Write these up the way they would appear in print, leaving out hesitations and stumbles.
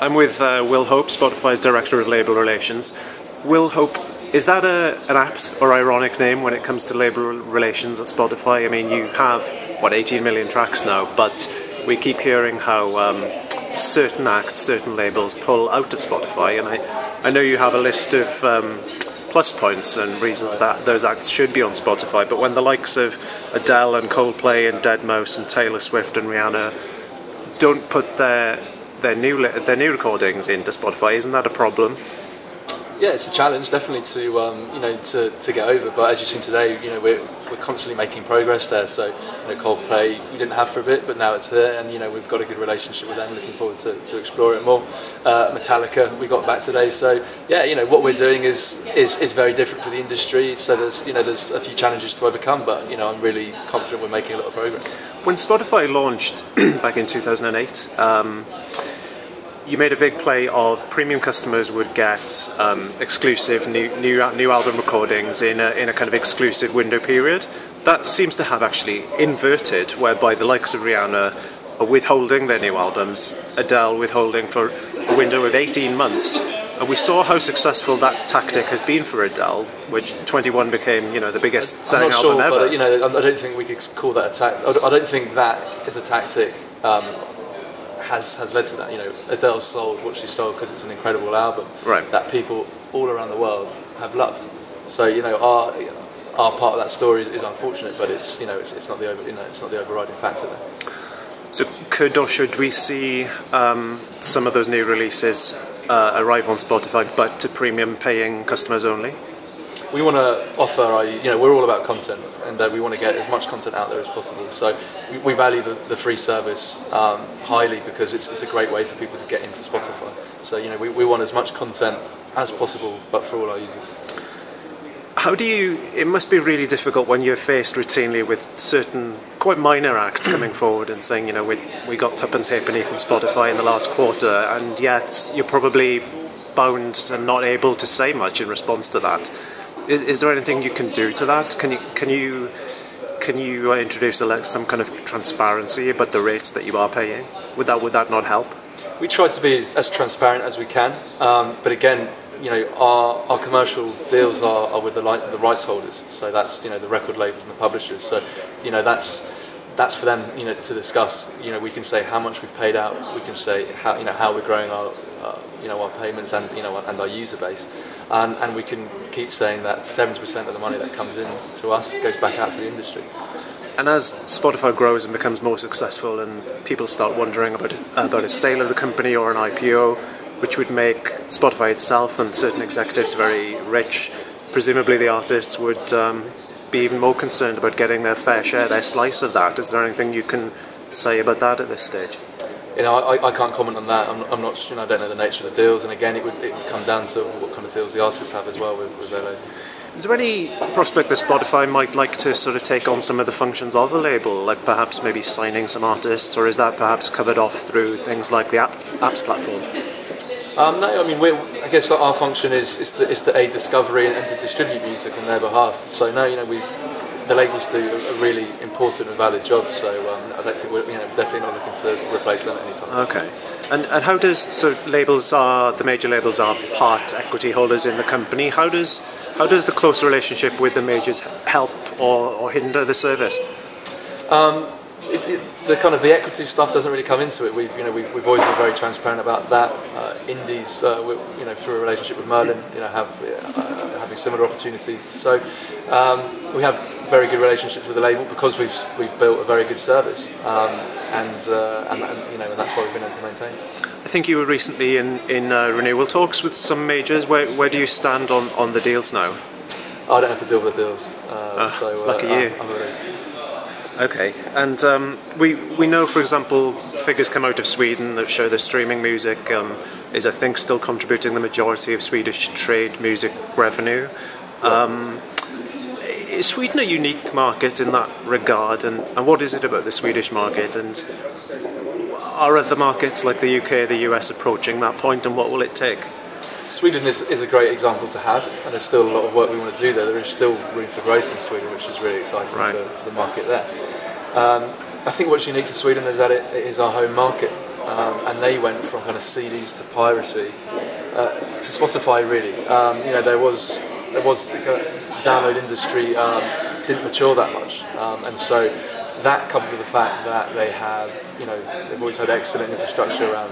I'm with Will Hope, Spotify's Director of Label Relations. Will Hope, is that an apt or ironic name when it comes to label relations at Spotify? I mean, you have, 18 million tracks now, but we keep hearing how certain acts, certain labels pull out of Spotify, and I know you have a list of plus points and reasons that those acts should be on Spotify, but when the likes of Adele and Coldplay and deadmau5 and Taylor Swift and Rihanna don't put their new recordings into Spotify, isn't that a problem? Yeah, it's a challenge, definitely, to get over. But as you've seen today, we're constantly making progress there. So, Coldplay we didn't have for a bit, but now it's here, and we've got a good relationship with them. Looking forward to explore it more. Metallica, we got back today. So, yeah, what we're doing is very different for the industry. So there's a few challenges to overcome, but I'm really confident we're making a lot of progress. When Spotify launched back in 2008. You made a big play of premium customers would get exclusive new album recordings in a kind of exclusive window period. That seems to have actually inverted, whereby the likes of Rihanna are withholding their new albums, Adele withholding for a window of 18 months. And we saw how successful that tactic has been for Adele, which 21 became, the biggest selling album ever. But, I don't think we could call that a tactic. I don't think that is a tactic. Has led to that. Adele sold what she sold because it's an incredible album that people all around the world have loved. So our part of that story is unfortunate, but it's not the overriding factor there. So could or should we see some of those new releases arrive on Spotify, but to premium paying customers only? We want to offer we're all about content, and we want to get as much content out there as possible. So we value the free service highly because it's a great way for people to get into Spotify. So we want as much content as possible, but for all our users. It must be really difficult when you're faced routinely with certain quite minor acts coming forward and saying, we got tuppence halfpenny from Spotify in the last quarter, and yet you're probably bound and not able to say much in response to that. Is there anything you can do to that? Can you introduce some kind of transparency about the rates that you are paying? Would that not help? We try to be as transparent as we can, but again, our commercial deals are with the rights holders. So that's the record labels and the publishers. So that's for them to discuss. We can say how much we've paid out. We can say how we're growing our payments and and our user base. And we can keep saying that 70% of the money that comes in to us goes back out to the industry. And as Spotify grows and becomes more successful, and people start wondering about a sale of the company or an IPO, which would make Spotify itself and certain executives very rich, presumably the artists would be even more concerned about getting their fair share, their slice of that. Is there anything you can say about that at this stage? I can't comment on that. I'm not. I don't know the nature of the deals, and again, it would come down to what kind of deals the artists have as well with their label. Is there any prospect that Spotify might like to sort of take on some of the functions of a label, like perhaps maybe signing some artists, or is that perhaps covered off through things like the apps platform? No, I mean, I guess our function is to aid discovery and to distribute music on their behalf. So no, the labels do a really important and valid job. So I don't think we're definitely not looking to replace them anytime. Okay, and how does the major labels are part equity holders in the company? How does the close relationship with the majors help or hinder the service? The equity stuff doesn't really come into it. We've always been very transparent about that. Indies, through a relationship with Merlin, having similar opportunities. So we have very good relationships with the label because we've built a very good service, and that's why we've been able to maintain. I think you were recently in renewal talks with some majors. Where do you stand on the deals now? I don't have to deal with the deals. Lucky you. Okay, and we know, for example, figures come out of Sweden that show that streaming music is, I think, still contributing the majority of Swedish trade music revenue. Is Sweden a unique market in that regard, and what is it about the Swedish market, and are other markets like the UK, the US approaching that point, and what will it take? Sweden is a great example to have, and there's still a lot of work we want to do there. There is still room for growth in Sweden, which is really exciting for the market there. I think what's unique to Sweden is that it is our home market. and they went from kind of CDs to piracy to Spotify. Really, there was the download industry didn't mature that much, and so that coupled with the fact that they have, they've always had excellent infrastructure around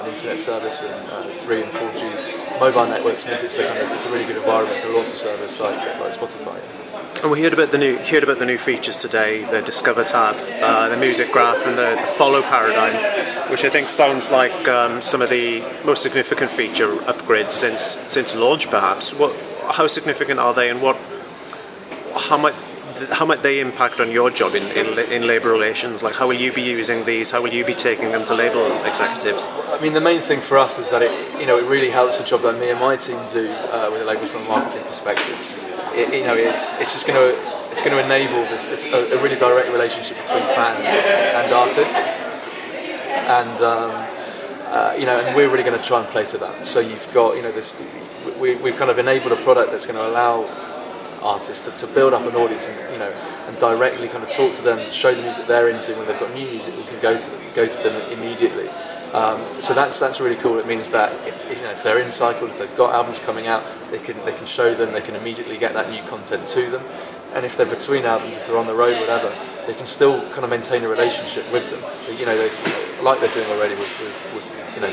internet service and 3 and 4G mobile networks means it's a really good environment to launch a service like Spotify. And we heard about the new features today: the Discover tab, the music graph, and the follow paradigm, which I think sounds like some of the most significant feature upgrades since launch. Perhaps, how significant are they, and how might they impact on your job in labour relations? Like, how will you be using these? How will you be taking them to label executives? I mean, the main thing for us is that it really helps the job that me and my team do with the labels from a marketing perspective. It's going to enable a really direct relationship between fans and artists, and we're really going to try and play to that. So you've got we've kind of enabled a product that's going to allow artists to build up an audience and directly kind of talk to them, show the music they're into. When they've got new music, we can go to them immediately. So that's really cool. It means that if they're in cycle, if they've got albums coming out, they can show them, they can immediately get that new content to them. And if they're between albums, if they're on the road, whatever, they can still kind of maintain a relationship with them. Like they're doing already with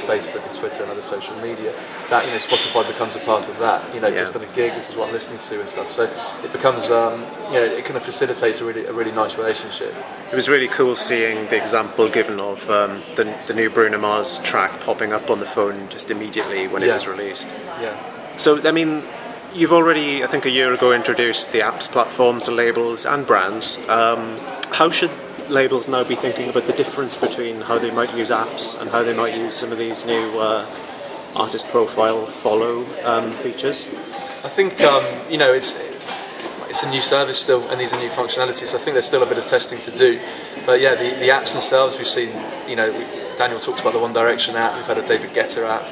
Facebook and Twitter and other social media. That Spotify becomes a part of that. Just on a gig, this is what I'm listening to and stuff. So it becomes it kind of facilitates a really nice relationship. It was really cool seeing the example given of the new Bruno Mars track popping up on the phone just immediately when it was released. Yeah. So I mean, you've already, I think a year ago, introduced the apps platform to labels and brands. How should labels now be thinking about the difference between how they might use apps and how they might use some of these new artist profile follow features? I think it's a new service still, and these are new functionalities. I think there's still a bit of testing to do, but yeah, the apps themselves, we've seen. Daniel talked about the One Direction app. We've had a David Guetta app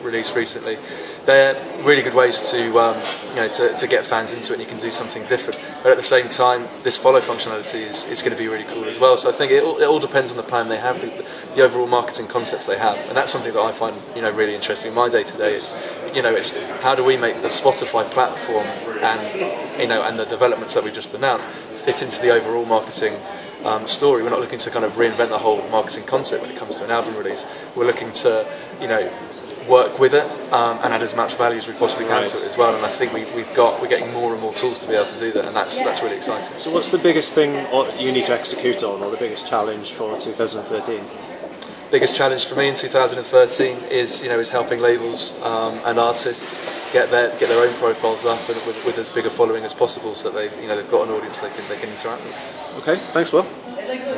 released recently. They're really good ways to get fans into it, and you can do something different. But at the same time, this follow functionality is going to be really cool as well. So I think it all depends on the plan they have, the overall marketing concepts they have, and that's something that I find really interesting in my day to day. It's how do we make the Spotify platform and the developments that we've just announced fit into the overall marketing story. We're not looking to kind of reinvent the whole marketing concept when it comes to an album release. We're looking to work with it and add as much value as we possibly can to it as well. And I think we're getting more and more tools to be able to do that, and that's really exciting. So what's the biggest thing you need to execute on, or the biggest challenge for 2013? Biggest challenge for me in 2013 is helping labels and artists get their own profiles up with as big a following as possible, so that they've got an audience they can interact with. Okay, thanks, Will. Thank you.